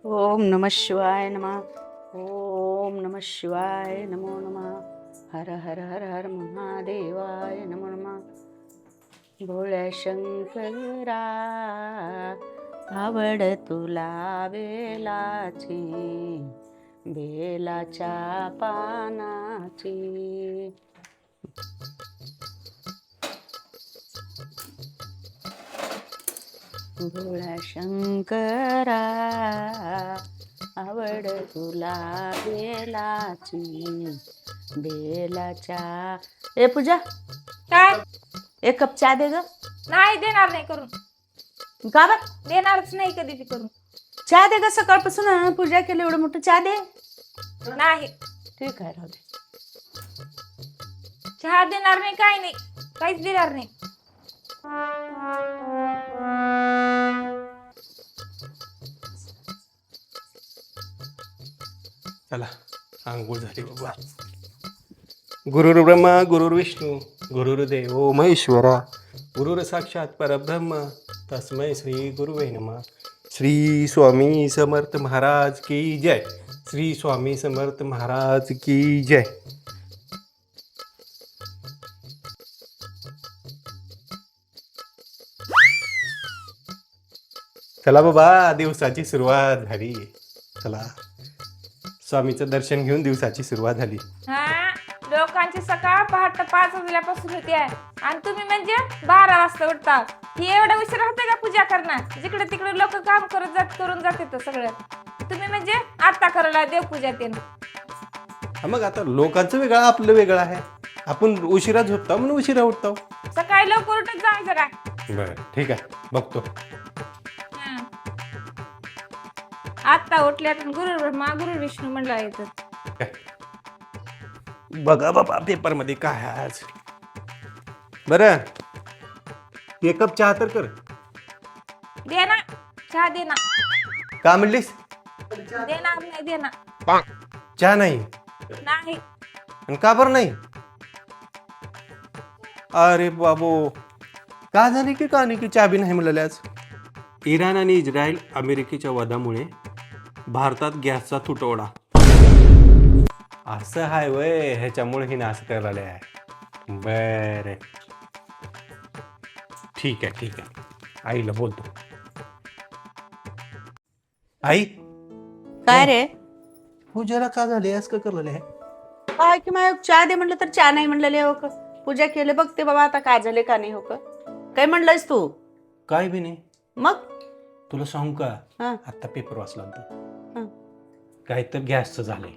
ओम नमः शिवाय नमः. ओम नमः शिवाय नमो नमः. हर हर हर हर महादेवाय नमो नमः. भोळ्या शंकरा आवड तुला बेलाची, बेलाच्या पानाची. भोळ्या शंकरा आवड तुला बेलाची, बेलाच्या. ए पूजा, काय? एक कप चहा दे ग. नाही देणार नाही करून. का बर? देणारच नाही कधी बी करून. चहा दे ग, सकाळपासून पूजा केली, एवढं मोठं चहा दे. नाही ठीक आहे, राहू दे. चहा देणार नाही, काही नाही, काहीच देणार नाही. चला आंघोळ झाली बाबा. गुरुर् ब्रह्मा गुरुर्विष्णू गुरुर्देव महेश्वरा, गुरुर साक्षात परब्रह्म, तस्मै श्री गुरुवे नमः. श्री स्वामी समर्थ महाराज की जय. श्री स्वामी समर्थ महाराज की जय. चला बाबा, दिवसाची सुरुवात झाली. चला, स्वामीचं दर्शन घेऊन दिवसाची सुरुवात झाली. हा, लोकांची सकाळ पहाटे 5 वाजल्यापासून होती आहे आणि तुम्ही म्हणजे 12 वाजता उठता. ही एवढा उशीर होते का पूजा करणार? जिकडे तिकडे लोक काम करून जाते तर सगळं. तुम्ही म्हणजे आता करायला देवपूजा ते. मग आता लोकांचं वेगळं, आपलं वेगळं आहे. आपण उशिरा झोपतो म्हणून उशिरा उठतो. सकाळी लवकर उठत जायचं काय? बरं ठीक आहे, बघतो. आता उठल्यात गुरु ब्रह्मा गुरु विष्णू म्हणलं येतं. काय बघा बाबा पेपर मध्ये काय आहे आज. बरं, एक कप चहा तर कर. दे ना चहा, दे ना. का म्हणलीस? देणार नाही, दे ना. चहा नाही? नाही. आणि का बरं नाही? अरे बाबो, का झाली की का नाही की चहा बी नाही म्हणाले आज? इराण आणि इस्रायल अमेरिकेच्या वादामुळे भारतात गॅसचा तुटवडा. असं आहे वय, ह्याच्यामुळे ही नाश करायला आहे. बर ठीक आहे ठीक आहे, आईला बोलतो. आई, काय रे? पूजेला का झाले आज का करलेले आहे? काय की माझ्या चहा दे म्हणलं तर चहा नाही म्हणलेले हो का? पूजा केले बघते बाबा आता काय झाले का नाही हो का? काय म्हणलंयस तू? काय बी नाही. मग तुला सांगू का, हा. आता पेपर वाचला होता, हा. काय तर गॅसचं झालंय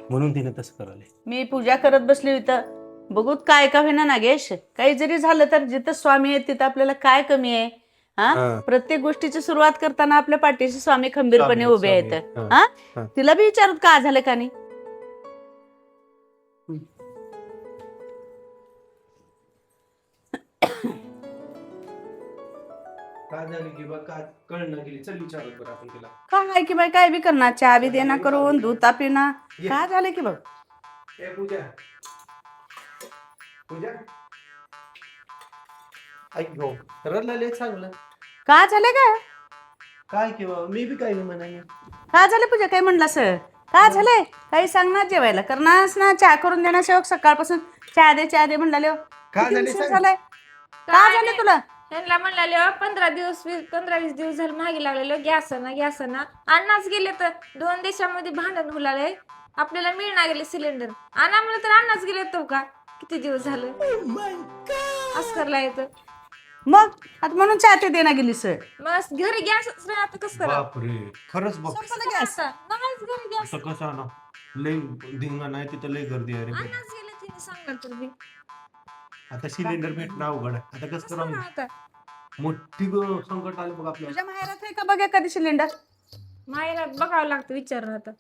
म्हणून तिने तसं करायलंय. मी पूजा करत बसली इथं, बघूत काय का होईना नागेश. काही जरी झालं तर जिथं स्वामी आहे तिथं आपल्याला काय कमी आहे? हा, प्रत्येक गोष्टीची सुरुवात करताना आपल्या पाठीशी स्वामी खंबीरपणे उभे आहेत. हा, तिला बी विचारत का झालं का नाही? काय झाली की बा, काय कळणं गेली. चल विचारलं बरं आपण तिला. काय की बाई, काय बी करणार, चहा बी देना करून, दूध तापिना. काय झालं की बघ. ए पूजा, पूजा ऐक गो, रडलेले चांगलं. काय झालं का? काय किंवा मी बी काय म्हणाय. काय झालं पूजा, काय म्हणला सर? काय झालंय? काही सांगणार, जेवायला करणार ना, चहा करून देणार. शेवक सकाळपासून चहा दे म्हणले. काय झाले सांग. झालंय? काय झालं तुला? त्यांना म्हणले 15-20 दिवस झाले मागे लागलेलो गॅस ना अन्नाच गेले तर 2 देशामध्ये भांडण होलाय. आपल्याला मिळणार गेले सिलेंडर. आणा म्हणलं तर अन्नाच गेले तो का? किती दिवस झालं असं करला येतं. मग आता म्हणून चहा ते देना गेली सर. मग घरी गॅस आता कसं करा? बापरे, खरंच बघ. गॅस नाहीच घरी गॅस. कसं ना, लय धिंगा नाही, तिथं लय गर्दी आहे रे. अन्नाच गेले तिने सांगणार तर बी. आता सिलेंडर भेटणं अवघड आहे. आता कसं कसं करावं? आता मोठी संकट आलं बघ आपल्याला. तुझ्या माहेरात आहे का बघ एखादी सिलेंडर? मायला बघावं लागतं, विचारून आता.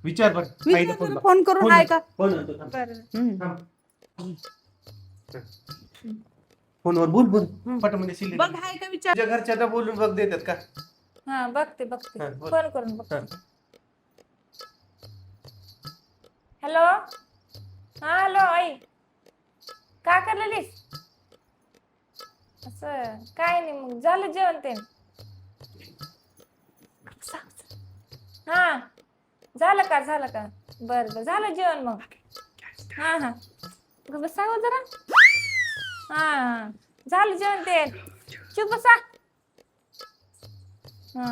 विचार बरं, आईला फोन लाव. फोन करून आहे का? बरं. फोनवर बोल पटामध्ये सिलेंडर. बघ आहे का विचार. तुझ्या घरच्या बोलून बघ, देतात का? हा बघते हा, बोल. फोन करून बघते. हा. हॅलो. हा हॅलो आई, काय करलेलीस? असं काय नाही, मग झालं जेवण ते? झालं का बर झालं जेवण मग. हा हा बसा जरा. हा झालं जेवण ते. चुप बसा. हा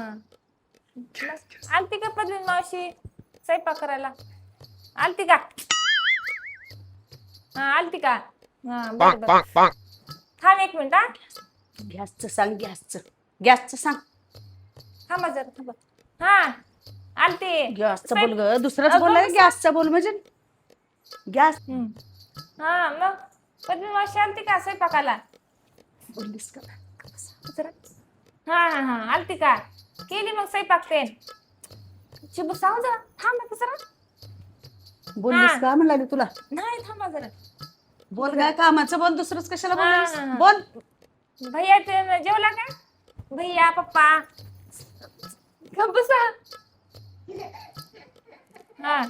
आलती का पद्मिनी मावशी स्वयंपाक करायला? आलती का? हा आलती का? हा बरं थांब 1 मिनिट. हा गॅसचं सांग, गॅसचं सांग. थांबा जरा थांबा. हा आलती. गॅसचं बोल ग, दुसरंच बोललाय. गॅसचं बोल म्हणजे गॅस हा मग पद्मिनी मावशी आलती का स्वयंपाकाला? बोललीस का? जरा हा आलती का? केली मग स्वयंपाक ते? चुप बसाव जरा. थांबा की जरा. बोललीस का म्हणला तुला? नाही थांबा जरा. बोल काय कामाचं बोल, दुसरंच कशाला बोललीस? हा. बोल. भैया ते जेवला का? भैया पप्पा गप्प बसा. हा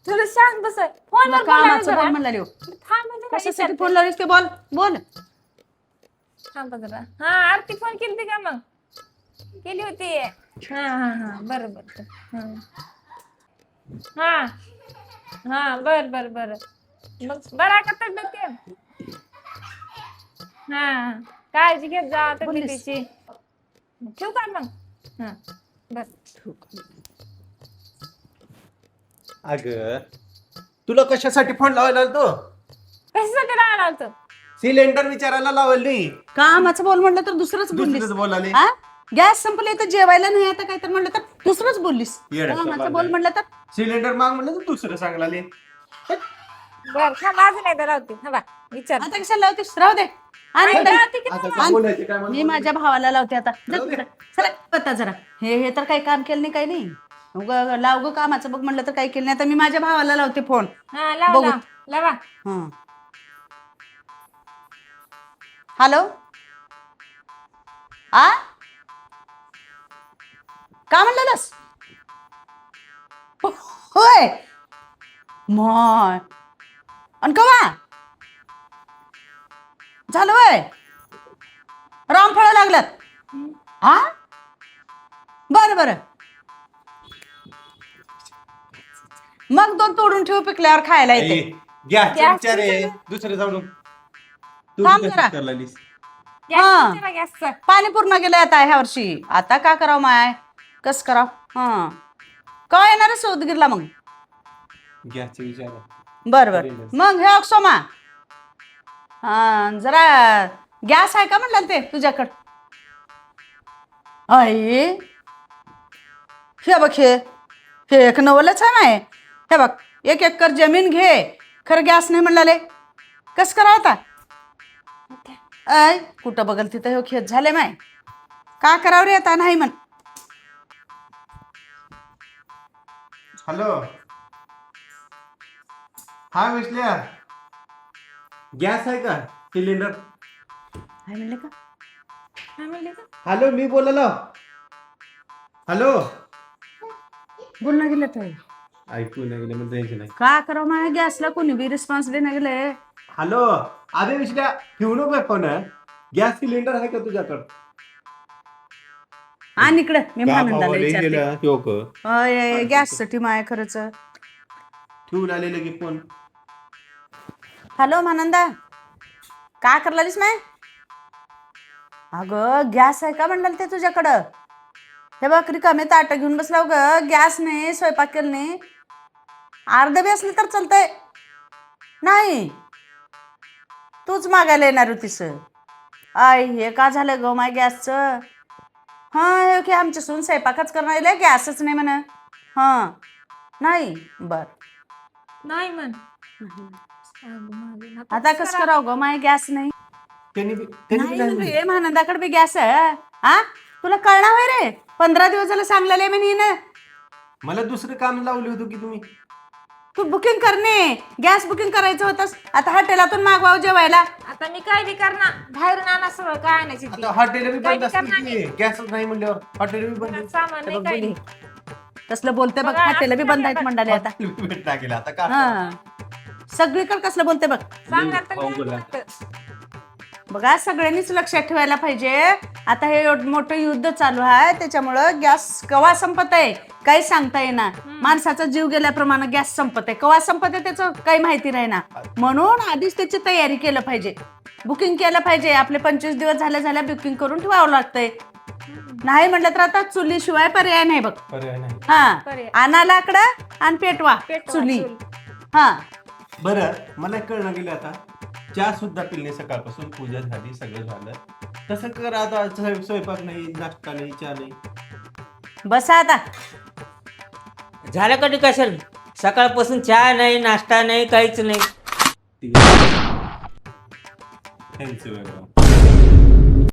तुला शांत बस. तुला कामाचं बोल म्हणला रे. थांब कशासाठी फोन लावलीस ते बोल बोल. थांब जरा. हा आरती फोन केली का मग? केली होती. हा बरोबर. हा बर मग बरा का तब्येत? हा काळजी घेत जा तब्येतीची. ठेवू का मग? हा बर. अगं तुला कशासाठी फोन लावायला तो? कशासाठी राहायला होतं? सिलेंडर विचारायला लावली. कामाचं बोल म्हणलं तर दुसरंच बोललीस. दुसरंच बोलाले. हा गॅस संपले तर जेवायला नाही आता काय तर म्हणलं तर दुसरंच बोललीस. येड्याचं कामाचं बाळ बोल आहे. म्हणलं तर सिलेंडर माग म्हणलं तर दुसरं सांगलाले. बर थांब अजून एकदा लावते. थांबा विचार. आता कशाला लावतेस? राहू दे. आणि आई, एकदा लावते की आता थांबा. काय बोलायचं काय मला मी बोलायचं? माझ्या भावाला लावते आता. जा जाऊ दे. तिकडं. चला पत्ता जरा. हे तर काही काम केलं नाही, काही नाही. लाव ग कामाचं बघ म्हणलं तर काही केलं नाही. आता मी माझ्या भावाला लावते फोन. हा लाव बघू. लावा. हॅलो. आ का म्हणलास? होय मय आणि कवा झालं वय रामफळ लागल्यात? हा बर मग 2 तोडून ठेव, पिकल्यावर खायला येते. गॅसचा विचार आहे, दुसरं जाऊन तू थांब कसं जरा. करलालीस? गॅसचा पाणी पूर्ण गेलंय आता ह्या वर्षी. आता का करावं माय, कस कराव? हा का येणार आहे उदगीरला मग? गॅसचा विचार आहे. बर मग हे सोमा, हा जरा गॅस आहे का म्हणलं ते तुझ्याकडं? आई हे बघ, हे एक नवलच आहे माय. हे बघ 1 एकर जमीन घे, खरं गॅस नाही म्हणलाले. कस करावं आता? ऐ कुठं बघल तिथं हे खेत झाले माय. का करावं रे आता? नाही म्हण. हॅलो हा विसल्या, गॅस आहे का? सिलेंडर काय म्हणले का? हॅलो मी बोललो. हॅलो बोल ना गेलं तर ऐकू नाही गेलं म्हणजे द्यायचं नाही. का करावं माय? गॅसला कोणी बी रिस्पॉन्स देणं गेले. हॅलो अरे विसल्या, ठेवू नको फोन. गॅस सिलेंडर आहे का तुझ्याकडं? आणि इकडे मी आनंदाला विचारते. गॅससाठी माय खरंच ठेवून आलेलं की फोन. हॅलो मानंदा, का करलालीस माय? अगं गॅस आहे का म्हणलं ते तुझ्याकडं? हे बघ रिकामे ताट घेऊन बसलाव ग. गॅस नाही, स्वयंपाक केलं नाही. अर्ध बी असलं तर चालतंय. नाही तूच मागायला येणार होतीस. आय हे का झालं ग माय गॅसचं? हा हे की आमच्या सून स्वयंपाकच करणार, गॅसच नाही म्हण. हा नाही बर नाही म्हण. आता कस करावं ग माय? गॅस नाही. त्यांनी मानंदाकडे बी गॅस आहे. हा तुला कळणार होय रे? 15 दिवस झालं सांगलेले मी ना. मला दुसरं काम लावलं होतं की तुम्ही. तू बुकिंग करणे, गॅस बुकिंग करायचं होतं. आता हॉटेलातून मागवावं जेवायला. आता मी काय बी करणार, बाहेरून आणा सगळं काय आणायची ती. आता हॉटेल बी काय बंद बी करणार असतील, गॅसच नाही म्हणल्यावर हॉटेल बी बंद. सामान नाही काय नाही. कसलं बोलते बघ, हॉटेल बी बंद आहेत मंडळी आता. भेटला गेला आता का? हा सगळीकडे कसलं बोलते बघ. सांगणार तर अवघड नाही आहे. म्हणत. बघा सगळ्यांनीच लक्षात ठेवायला पाहिजे. आता हे मोठं युद्ध चालू आहे, त्याच्यामुळं गॅस कवा संपत आहे काही सांगता येणार. माणसाचा जीव गेल्याप्रमाणे गॅस संपत आहे, कवा संपत आहे त्याचं काही माहिती नाही ना. म्हणून आधीच त्याची तयारी केलं पाहिजे, बुकिंग केलं पाहिजे. आपले 25 दिवस झाल्या बुकिंग करून ठेवावं लागतंय. नाही म्हटलं तर आता चुलीशिवाय पर्याय नाही बघ. पर्याय नाही. पर्याय. आणा लाकडं आणि पेटवा चुली. हा बरं, मला कळलं गेलं आता चहा सुद्धा पिल्ले सकाळपासून, पूजा झाली, सगळं झालं. तसं कर आता, स्वयंपाक नाही, नाश्ता नाही, चहा नाही. बसा आता. झालं कधी कशाल सकाळपासून चहा नाही, नाश्ता नाही, काहीच नाही. त्यांचं वेगळं.